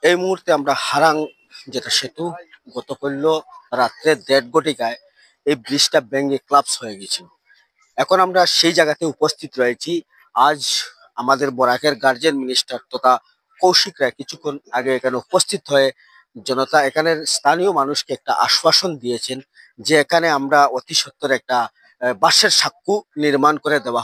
এই মুহূর্তে আমরা হারাং যেটা সেতু গতকাল রাত্রে 1:30 এই ব্রিজটা ভেঙে ক্লাপস হয়ে গেছিল। এখন আমরা সেই জায়গাতে উপস্থিত রয়েছি। আজ আমাদের বরাকের গার্জেন মিনিস্টার তথা কৌশিক রায় কিছুক্ষণ আগে এখানে উপস্থিত হয়ে জনতা এখানের স্থানীয় মানুষকে একটা আশ্বাসন দিয়েছেন যে এখানে আমরা অতি সত্বর একটা বাঁশের সাঁকো নির্মাণ করে দেওয়া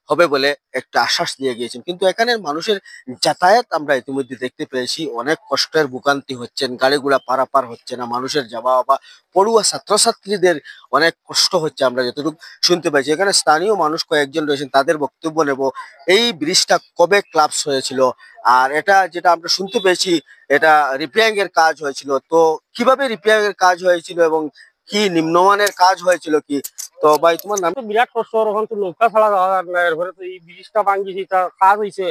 হবে বলে একটা আশ্বাস দিয়ে গিয়েছেন। কিন্তু এখানের মানুষের যাতায়াত আমরা ইতিমধ্যে দেখতে পেয়েছি, অনেক কষ্টের ভোগান্তি হচ্ছেন, গাড়িগুলা পারাপার হচ্ছে না, মানুষের যাওয়া বা পড়ুয়া ছাত্রছাত্রীদের অনেক কষ্ট হচ্ছে আমরা যতটুকু শুনতে পাইছি। এখানে স্থানীয় মানুষ কয়েকজন রয়েছেন, তাদের বক্তব্য নেব। এই ব্রিজটা কবে ক্লাপস হয়েছিল, আর এটা যেটা আমরা শুনতে পেয়েছি এটা রিপেয়ারিং এর কাজ হয়েছিল, তো কিভাবে রিপেয়ারিং এর কাজ হয়েছিল এবং কি নিম্নমানের কাজ হয়েছিল কি? তো ভাই তোমার নাম? তো বিরাট কষ্ট, ওরকম তো নৌকা ছাড়া যাওয়া যাবে না। এরপরে তো এই ব্রিজটা ভাঙ্গিছে, এটা কাজ হয়েছে,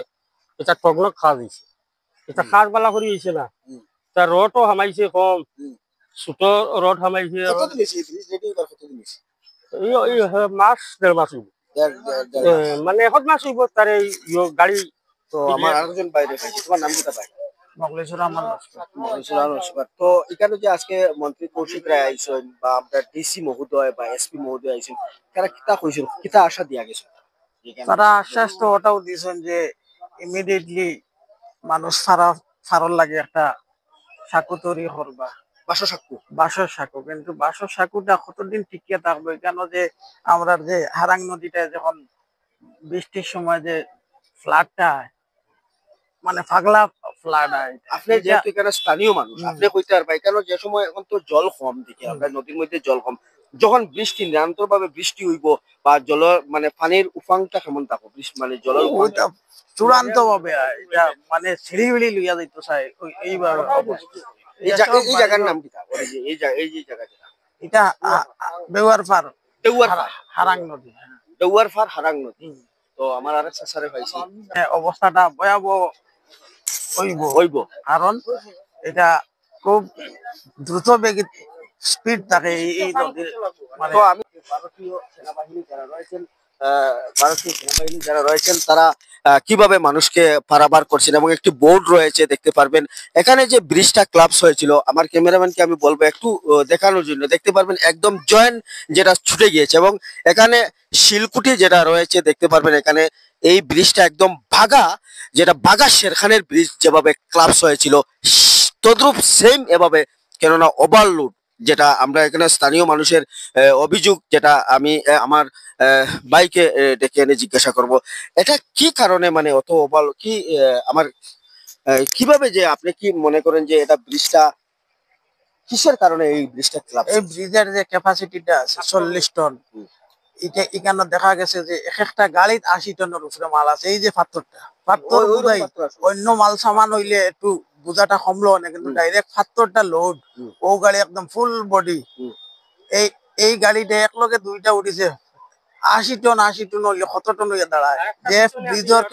এটা টগনক কাজ হয়েছে, এটা কাজ বালা করে হয়েছে না। তা রডও হামাইছে কম, ছোট রড হামাইছে। কতদিন হয়েছে এই ব্রিজ রেডি করার? কতদিন হয়েছে? এই মাস 1.5 হইব, মানে এখন মাস হইব তার এই গাড়ি। তো আমার আরেকজন বাইরে থাকে, তোমার নাম কিটা ভাই? তো এখানে যে আজকে মন্ত্রী কৌশিক রায় আইসেন বা আমরা ডিসি মহোদয় বা এসপি মহোদয় আইসেন, তারা কিতা কইছেন, কিতা আশা দিয়া গেছে? তারা আশ্বাস তো ওটাও দিয়েছেন যে ইমিডিয়েটলি মানুষ সারার লাগে একটা সাঁকো তৈরি করবা, বাসা সাক্কু। বাঁশের সাঁকো। কিন্তু বাঁশের সাঁকোটা কতদিন টিকিয়ে থাকবে? কেন যে আমরা যে হারাং নদীটা যখন বৃষ্টির সময় যে ফ্লাডটা মানে পাগলা ফ্লাড হয়, আপনি যেহেতু এখানে স্থানীয় মানুষ, আপনি কইতে পারবেন কেন যে সময় এখন তো জল কম দেখি আমরা, নদীর মধ্যে জল কম, যখন বৃষ্টি নিরন্তর ভাবে বৃষ্টি হইব বা জল মানে পানির উফাংটা কেমন থাকো, মানে জলের উফাংটা চূড়ান্ত ভাবে মানে ছিঁড়ি বিড়ি লইয়া যাইতো চাই এইভাবে। এই জায়গার নাম কি? এই যে জায়গা যেটা এটা বেওয়ার পার, দেউয়ার পার, হারাং নদী, দেউয়ার পার হারাং নদী। তো আমার আরেক সাসারে পাইছি অবস্থাটা ভয়াবহ হইব হইব, কারণ এটা খুব দ্রুত বেগে স্পিড থাকে এই নদীর। মানে তো আমি ভারতীয় সেনাবাহিনী যারা রয়েছেন, ভারতীয় সেনাবাহিনী যারা রয়েছেন তারা কিভাবে মানুষকে পারাবার করছেন এবং একটি বোর্ড রয়েছে দেখতে পারবেন। এখানে যে ব্রিজটা ক্লাপস হয়েছিল, আমার ক্যামেরাম্যানকে আমি বলবো একটু দেখানোর জন্য। দেখতে পারবেন একদম জয়েন্ট যেটা ছুটে গিয়েছে এবং এখানে শিলকুটি যেটা রয়েছে দেখতে পারবেন। এখানে এই ব্রিজটা একদম বাগা, যেটা বাগা শেরখানের ব্রিজ যেভাবে ক্লাপস হয়েছিল তদ্রুপ সেম এভাবে, কেননা ওভারলোড যেটা আমরা এখানে স্থানীয় মানুষের অভিযোগ, যেটা আমি আমার বাইকে ডেকে এনে জিজ্ঞাসা করব এটা কি কারণে মানে অত ওভার কি আমার কিভাবে, যে আপনি কি মনে করেন যে এটা ব্রিজটা কিসের কারণে এই ব্রিজটা ক্লাব? এই ব্রিজের যে ক্যাপাসিটিটা আছে 40 টন, এটা এখানে দেখা গেছে যে এক একটা গাড়িত 80 টনের উপরে মাল আছে। এই যে পাথর বুঝাই, অন্য মাল সামান হইলে একটু বোঝাটা কমলো না, কিন্তু ডাইরেক্ট পাথরটা লোড, ও গাড়ি একদম ফুল বডি। এই এই গাড়িটা একলগে দুইটা উঠিছে 80 টন হইলে কত টন হইয়া দাঁড়ায়? যে ব্রিজের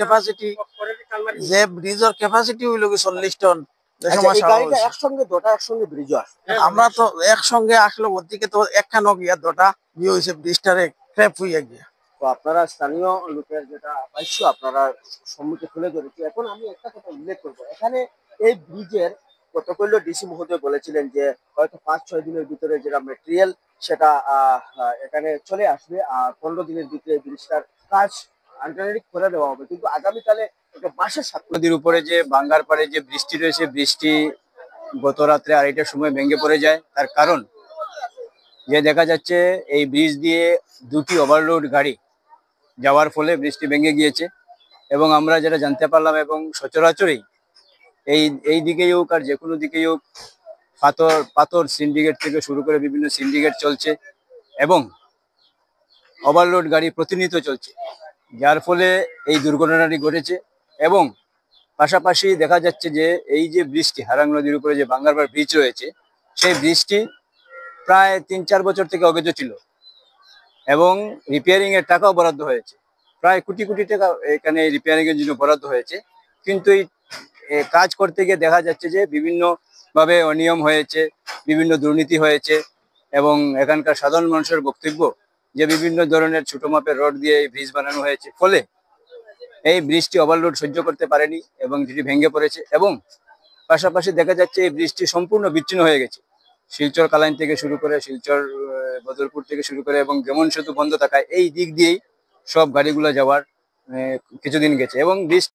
ক্যাপাসিটি হইল কি 40 টন। আমরা তো একসঙ্গে আসলো, ওদিকে তো একখানো গিয়া দুটা বিয়ে হয়েছে, ব্রিজটারে ক্র্যাপ হইয়া গিয়া। তো আপনারা স্থানীয় লোকের যেটা পাইছো আপনারা সম্মুখে তুলে ধরেছি। এখন আমি একটা কথা উল্লেখ করবো, এখানে এই ব্রিজের গতকাল ডিসি মহোদয় বলেছিলেন যে হয়তো 5-6 দিনের ভিতরে যেটা মেটেরিয়াল সেটা এখানে চলে আসবে, আর 15 দিনের ভিতরে ব্রিজটার কাজ আন্তর্জাতিক করে দেওয়া হবে। কিন্তু আগামীকালে একটা বাঁশের সাঁকো নদীর উপরে যে বাঙ্গার পাড়ে যে বৃষ্টি রয়েছে, বৃষ্টি গত রাত্রে 2:30টার সময় ভেঙে পড়ে যায়। তার কারণ যে দেখা যাচ্ছে এই ব্রিজ দিয়ে দুটি ওভারলোড গাড়ি যাওয়ার ফলে বৃষ্টি ভেঙে গিয়েছে। এবং আমরা যেটা জানতে পারলাম, এবং সচরাচরই এই দিকেই হোক আর যে কোনো দিকেই হোক, পাথর সিন্ডিকেট থেকে শুরু করে বিভিন্ন সিন্ডিকেট চলছে এবং ওভারলোড গাড়ি প্রতিনিয়ত চলছে, যার ফলে এই দুর্ঘটনাটি ঘটেছে। এবং পাশাপাশি দেখা যাচ্ছে যে এই যে ব্রিজটি, হারাং নদীর উপরে যে বাঙ্গারপাড় ব্রিজ রয়েছে, সেই ব্রিজটি প্রায় 3-4 বছর থেকে অকেজ ছিল এবং রিপেয়ারিং এর টাকাও বরাদ্দ হয়েছে। প্রায় কোটি কোটি টাকা এখানে রিপেয়ারিং এর জন্য বরাদ্দ হয়েছে। কিন্তু এই কাজ করতে গিয়ে দেখা যাচ্ছে যে বিভিন্ন ভাবে অনিয়ম হয়েছে, বিভিন্ন দুর্নীতি হয়েছে এবং এখানকার সাধারণ মানুষের বক্তব্য যে বিভিন্ন ধরনের ছোট মাপের রড দিয়ে এই ব্রিজ বানানো হয়েছে, ফলে এই ব্রিজটি ওভারলোড সহ্য করতে পারেনি এবং যেটি ভেঙে পড়েছে। এবং পাশাপাশি দেখা যাচ্ছে এই ব্রিজটি সম্পূর্ণ বিচ্ছিন্ন হয়ে গেছে। শিলচর কালাইন থেকে শুরু করে শিলচর বদরপুর থেকে শুরু করে এবং গেমন সেতু বন্ধ থাকায় এই দিক দিয়েই সব গাড়িগুলো যাওয়ার কিছুদিন গেছে এবং ব্রিজ